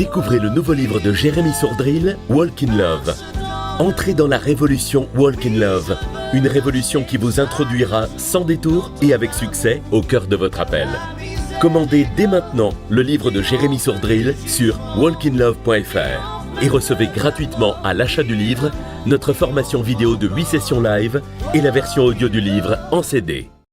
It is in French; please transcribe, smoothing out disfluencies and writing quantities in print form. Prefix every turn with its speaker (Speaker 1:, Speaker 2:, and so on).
Speaker 1: Découvrez le nouveau livre de Jérémy Sourdril, Walk in Love. Entrez dans la révolution Walk in Love, une révolution qui vous introduira sans détour et avec succès au cœur de votre appel. Commandez dès maintenant le livre de Jérémy Sourdril sur walkinlove.fr et recevez gratuitement à l'achat du livre notre formation vidéo de 8 sessions live et la version audio du livre en CD.